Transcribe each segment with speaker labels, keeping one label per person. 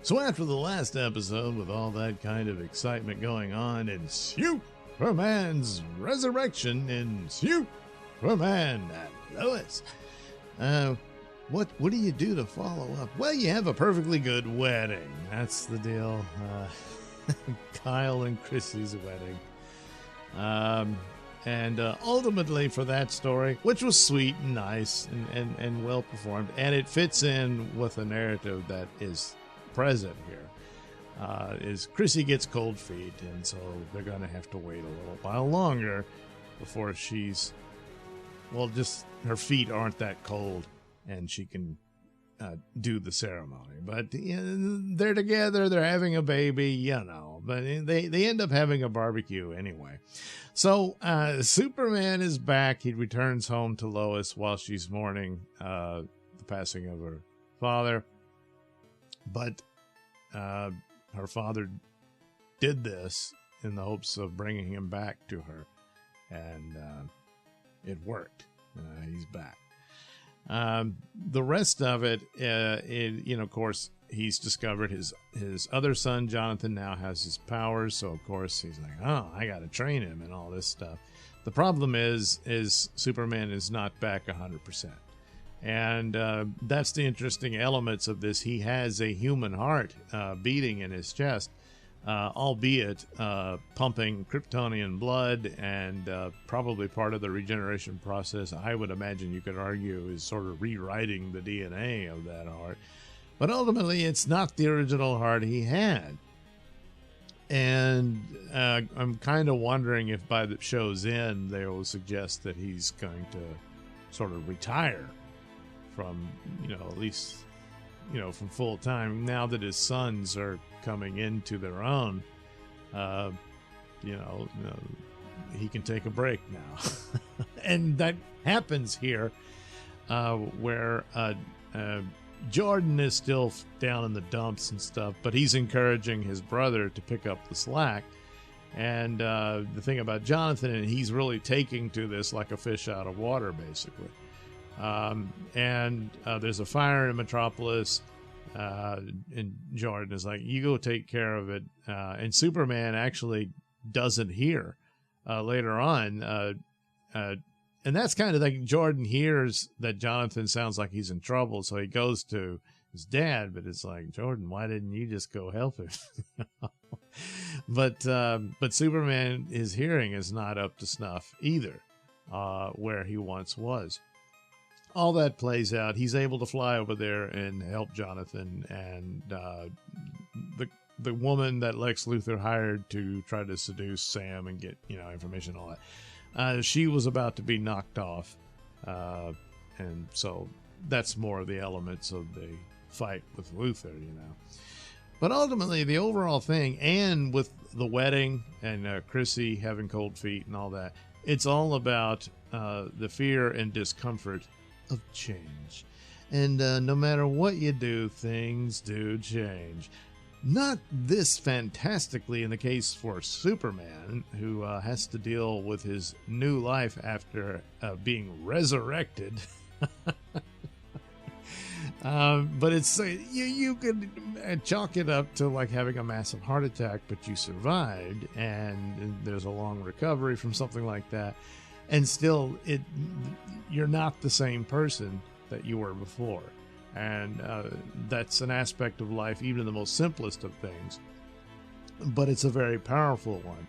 Speaker 1: So after the last episode, with all that kind of excitement going on in Superman's resurrection in Superman&Lois, what do you do to follow up? Well, you have a perfectly good wedding. That's the deal. Kyle and Chrissy's wedding. And ultimately for that story, which was sweet and nice and well performed, and it fits in with a narrative that is present here, is Chrissy gets cold feet, and so they're going to have to wait a little while longer before she's, well, just her feet aren't that cold and she can do the ceremony. But they're together, they're having a baby, but they end up having a barbecue anyway. So Superman is back. He returns home to Lois while she's mourning the passing of her father. But her father did this in the hopes of bringing him back to her, and it worked. He's back. The rest of it, of course, he's discovered his other son, Jonathan, now has his powers. So, of course, he's like, oh, I got to train him and all this stuff. The problem is Superman is not back 100%. And that's the interesting elements of this. He has a human heart beating in his chest, albeit pumping Kryptonian blood, and probably part of the regeneration process. I would imagine you could argue is sort of rewriting the DNA of that heart. But ultimately, it's not the original heart he had. And I'm kind of wondering if by the show's end, they will suggest that he's going to sort of retire from, at least, from full time, now that his sons are coming into their own. He can take a break now. And that happens here, where Jordan is still down in the dumps and stuff, but he's encouraging his brother to pick up the slack. And the thing about Jonathan, and he's really taking to this like a fish out of water, basically. And there's a fire in Metropolis, and Jordan is like, you go take care of it. And Superman actually doesn't hear later on. And that's kind of like Jordan hears that Jonathan sounds like he's in trouble, so he goes to his dad, but it's like, Jordan, why didn't you just go help him? But Superman, his hearing is not up to snuff either, where he once was. All that plays out. He's able to fly over there and help Jonathan, and the woman that Lex Luthor hired to try to seduce Sam and get information, all that. She was about to be knocked off, and so that's more of the elements of the fight with Luthor, But ultimately, the overall thing, and with the wedding and Chrissy having cold feet and all that, it's all about the fear and discomfort of change. And no matter what you do, things do change. Not this fantastically in the case for Superman, who has to deal with his new life after being resurrected. But it's you could chalk it up to like having a massive heart attack, but you survived, and there's a long recovery from something like that. And still, you're not the same person that you were before. And that's an aspect of life, even in the most simplest of things. But it's a very powerful one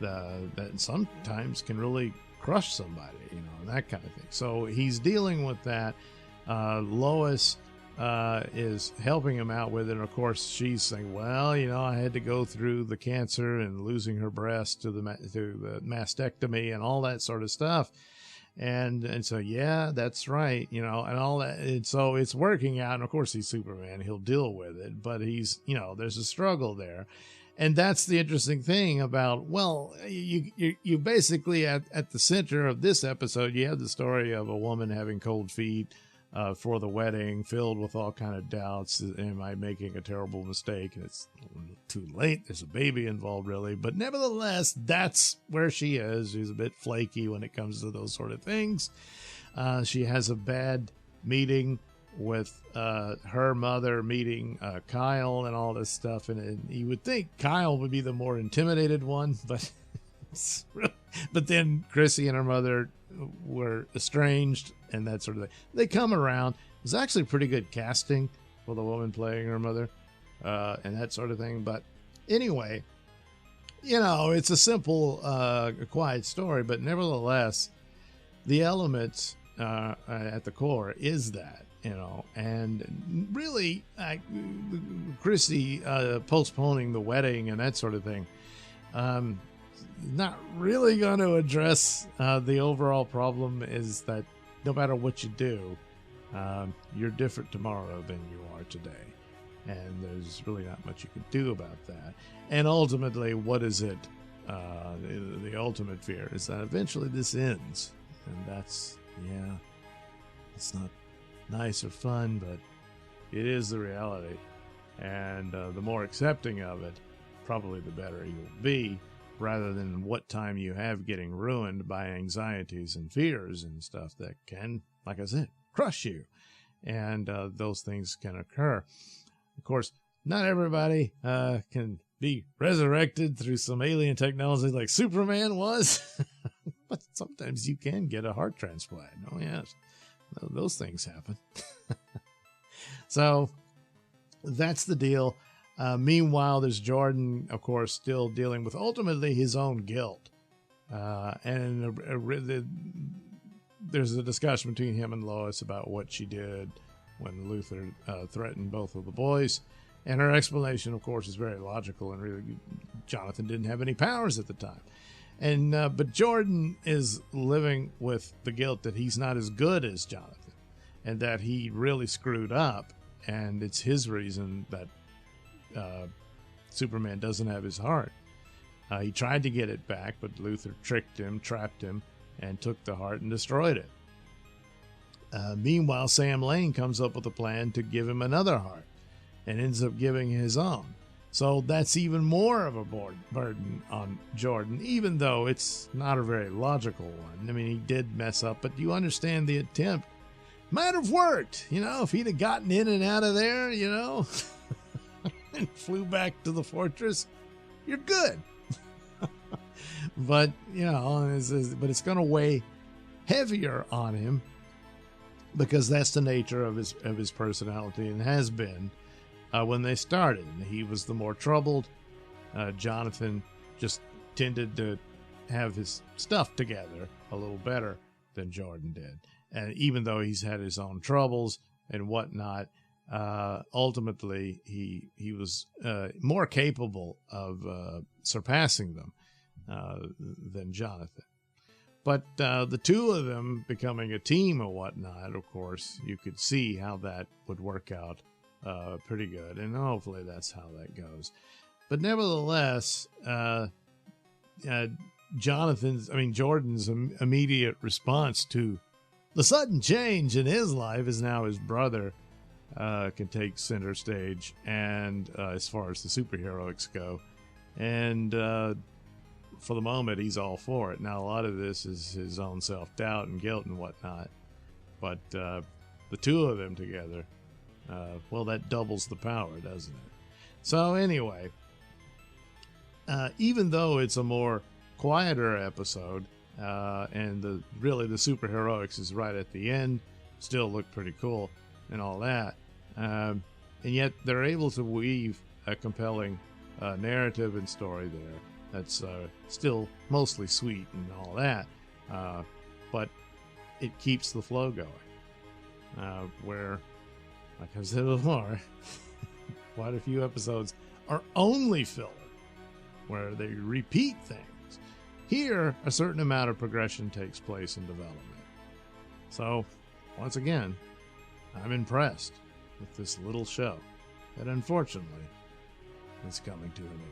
Speaker 1: that sometimes can really crush somebody, that kind of thing. So he's dealing with that. Lois is helping him out with it. And of course, she's saying, well, I had to go through the cancer and losing her breast to the mastectomy and all that sort of stuff. And so, yeah, that's right, and all that. And so it's working out. And of course, he's Superman. He'll deal with it. But he's, there's a struggle there. And that's the interesting thing about, well, you basically at the center of this episode, you have the story of a woman having cold feet for the wedding, filled with all kind of doubts. Am I making a terrible mistake? And it's too late. There's a baby involved, really. But nevertheless, that's where she is. She's a bit flaky when it comes to those sort of things. She has a bad meeting with her mother meeting Kyle and all this stuff. And you would think Kyle would be the more intimidated one, but but then Chrissy and her mother were estranged and that sort of thing. They come around. It was actually pretty good casting for the woman playing her mother and that sort of thing. But anyway, you know, it's a simple, quiet story, but nevertheless, the elements at the core is that, you know, and really Chrissy postponing the wedding and that sort of thing, not really going to address the overall problem. Is that no matter what you do, you're different tomorrow than you are today. And there's really not much you can do about that. And ultimately, what is it? The ultimate fear is that eventually this ends. And that's, yeah, it's not nice or fun, but it is the reality. And the more accepting of it, probably the better you'll be, rather than what time you have getting ruined by anxieties and fears and stuff that can, like I said, crush you. And those things can occur. Of course, not everybody can be resurrected through some alien technology like Superman was, but sometimes you can get a heart transplant. Oh, yes, those things happen. So that's the deal. Meanwhile, there's Jordan, of course, still dealing with ultimately his own guilt. And there's a discussion between him and Lois about what she did when Luther threatened both of the boys. And her explanation, of course, is very logical, and really Jonathan didn't have any powers at the time. And but Jordan is living with the guilt that he's not as good as Jonathan, and that he really screwed up, and it's his reason that Superman doesn't have his heart. He tried to get it back, but Luther tricked him, trapped him, and took the heart and destroyed it. Meanwhile, Sam Lane comes up with a plan to give him another heart and ends up giving his own. So that's even more of a burden on Jordan, even though it's not a very logical one. I mean, he did mess up, but you understand the attempt might have worked. You know, if he'd have gotten in and out of there, you know, and flew back to the fortress, you're good. But, you know, but it's going to weigh heavier on him, because that's the nature of his personality, and has been when they started. He was the more troubled. Jonathan just tended to have his stuff together a little better than Jordan did. And even though he's had his own troubles and whatnot, ultimately he was more capable of surpassing them than Jonathan. But the two of them becoming a team or whatnot, of course, you could see how that would work out pretty good. And hopefully that's how that goes. But nevertheless, Jordan's immediate response to the sudden change in his life is now his brother can take center stage, and as far as the superheroics go. And for the moment, he's all for it. Now, a lot of this is his own self-doubt and guilt and whatnot. But the two of them together, well, that doubles the power, doesn't it? So anyway, even though it's a more quieter episode, and the superheroics is right at the end, still look pretty cool and all that, and yet they're able to weave a compelling narrative and story there that's still mostly sweet and all that, but it keeps the flow going, where, like I said before, quite a few episodes are only filler, where they repeat things. Here, a certain amount of progression takes place in development. So, once again, I'm impressed with this little show that unfortunately is coming to an end.